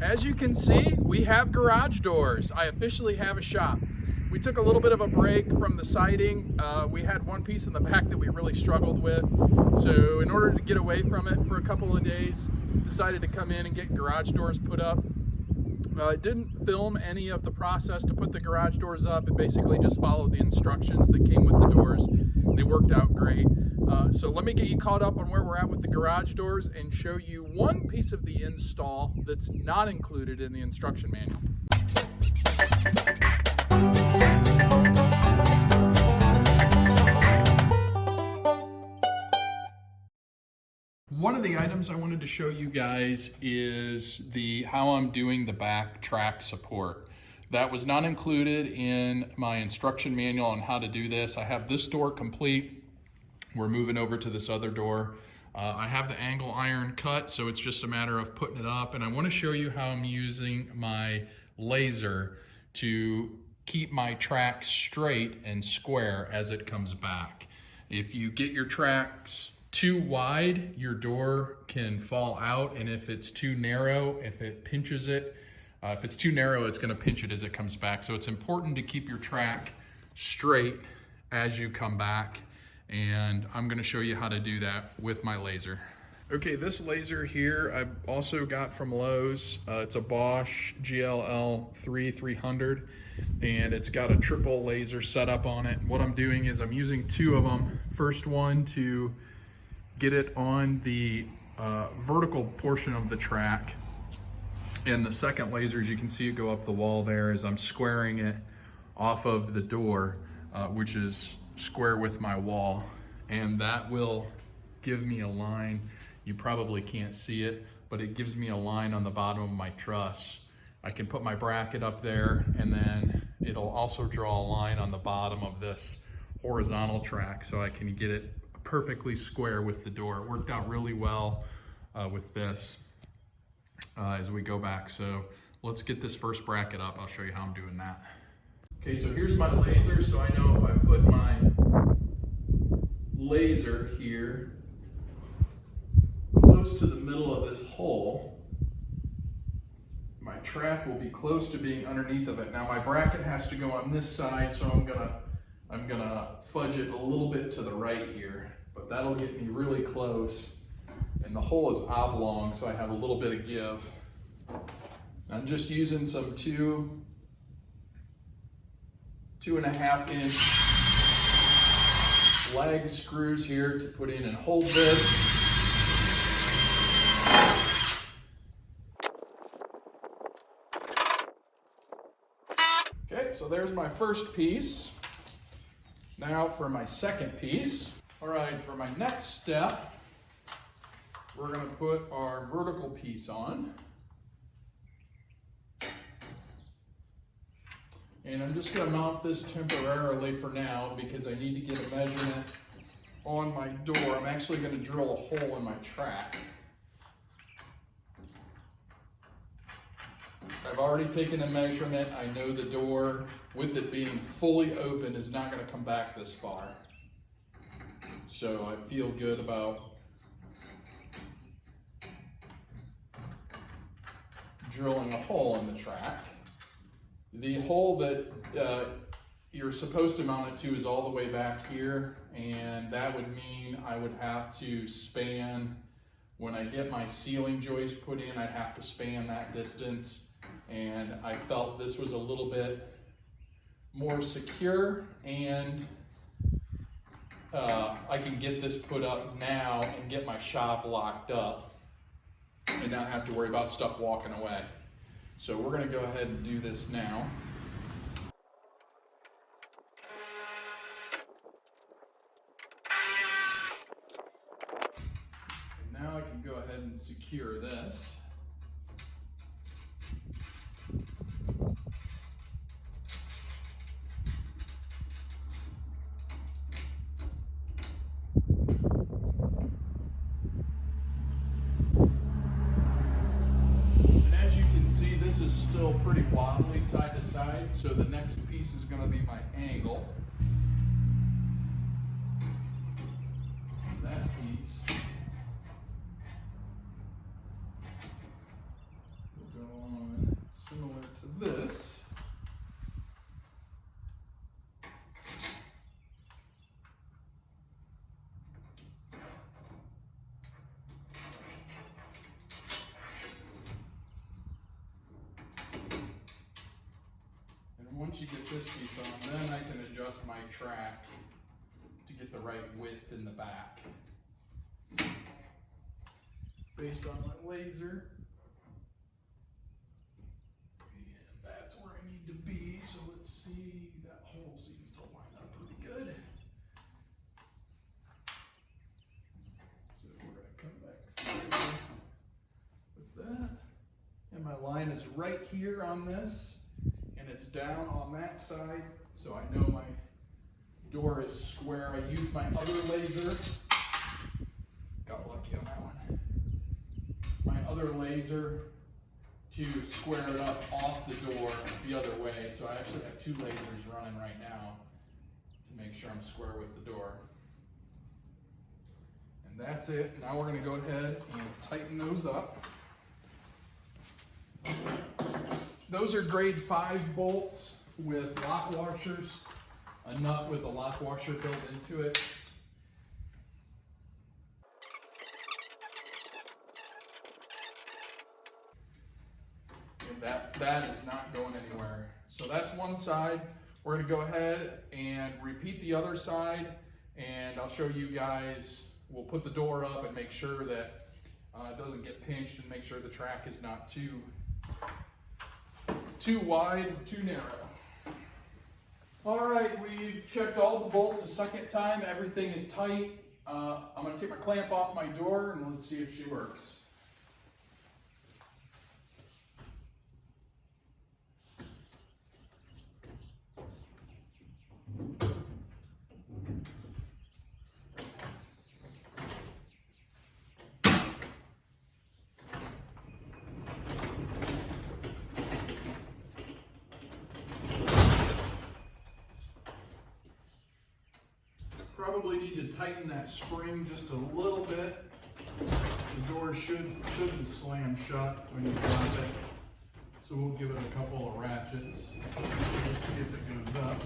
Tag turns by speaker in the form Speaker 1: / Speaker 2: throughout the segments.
Speaker 1: As you can see, we have garage doors. I officially have a shop. We took a little bit of a break from the siding. We had one piece in the back that we really struggled with. So in order to get away from it for a couple of days, decided to come in and get garage doors put up. I didn't film any of the process to put the garage doors up. It basically just followed the instructions that came with the doors. They worked out great. So let me get you caught up on where we're at with the garage doors and show you one piece of the install that's not included in the instruction manual. One of the items I wanted to show you guys is how I'm doing the back track support. That was not included in my instruction manual on how to do this. I have this door complete. We're moving over to this other door. I have the angle iron cut, so it's just a matter of putting it up. And I want to show you how I'm using my laser to keep my track straight and square as it comes back. If you get your tracks too wide, your door can fall out, and if it's too narrow, if it pinches it, if it's too narrow, it's gonna pinch it as it comes back. So it's important to keep your track straight as you come back, and I'm gonna show you how to do that with my laser. Okay, this laser here I also got from Lowe's. It's a Bosch GLL 300, and it's got a triple laser setup on it. What I'm doing is I'm using two of them. First one to get it on the vertical portion of the track, and the second laser, as you can see it go up the wall there, is I'm squaring it off of the door, which is square with my wall, and that will give me a line. You probably can't see it, but it gives me a line on the bottom of my truss. I can put my bracket up there, and then it'll also draw a line on the bottom of this horizontal track, so I can get it perfectly square with the door. It worked out really well with this as we go back. So let's get this first bracket up. I'll show you how I'm doing that. Okay, so here's my laser. So I know if I put my laser here close to the middle of this hole, my track will be close to being underneath of it. Now my bracket has to go on this side, so I'm gonna fudge it a little bit to the right here, but that'll get me really close. And the hole is oblong, so I have a little bit of give. I'm just using some 2.5 inch flag screws here to put in and hold this. Okay, so there's my first piece. Now for my second piece. All right, for my next step, we're gonna put our vertical piece on. And I'm just gonna mount this temporarily for now because I need to get a measurement on my door. I'm actually gonna drill a hole in my track. I've already taken a measurement. I know the door, with it being fully open, is not gonna come back this far. So I feel good about drilling a hole in the track. The hole that you're supposed to mount it to is all the way back here, and that would mean I would have to span, when I get my ceiling joist put in, I'd have to span that distance, and I felt this was a little bit more secure, and I can get this put up now and get my shop locked up and not have to worry about stuff walking away. So we're gonna go ahead and do this now. And now I can go ahead and secure this. Still pretty wobbly side to side, so the next piece is going to be my angle. That piece will go along once you get this piece on, then I can adjust my track to get the right width in the back. Based on my laser. And that's where I need to be, so let's see, that hole seems to line up pretty good. So we're gonna come back through with that. And my line is right here on this, and it's down on that side, so I know my door is square. I used my other laser. Got lucky on that one. My other laser to square it up off the door the other way. So I actually have two lasers running right now to make sure I'm square with the door. And that's it. Now we're going to go ahead and tighten those up. Those are grade 5 bolts with lock washers, a nut with a lock washer built into it. And that is not going anywhere. So that's one side. We're going to go ahead and repeat the other side, and I'll show you guys. We'll put the door up and make sure that it doesn't get pinched, and make sure the track is not too wide, too narrow. All right, we've checked all the bolts a second time. Everything is tight. I'm going to take my clamp off my door and let's see if she works. Probably need to tighten that spring just a little bit. The door shouldn't slam shut when you drop it. So we'll give it a couple of ratchets. Let's see if it goes up.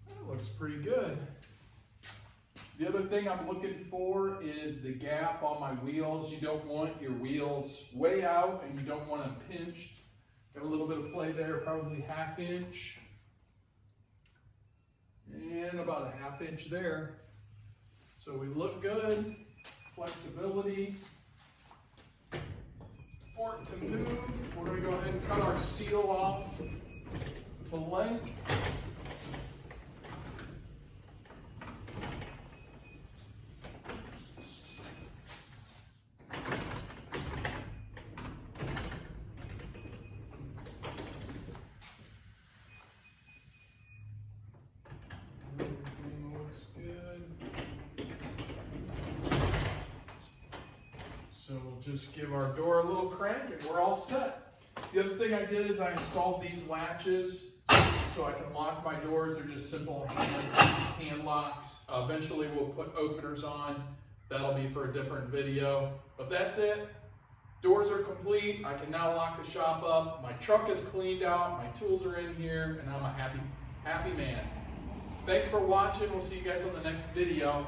Speaker 1: That looks pretty good. The other thing I'm looking for is the gap on my wheels. You don't want your wheels way out, and you don't want them pinched. Got a little bit of play there, probably 1/2 inch. And about a 1/2 inch there. So we look good. Flexibility. For it to move, we're going to go ahead and cut our seal off to length. So we'll just give our door a little crank and we're all set. The other thing I did is I installed these latches so I can lock my doors. They're just simple hand locks. Eventually we'll put openers on. That'll be for a different video. But that's it. Doors are complete. I can now lock the shop up. My truck is cleaned out. My tools are in here, and I'm a happy man. Thanks for watching. We'll see you guys on the next video.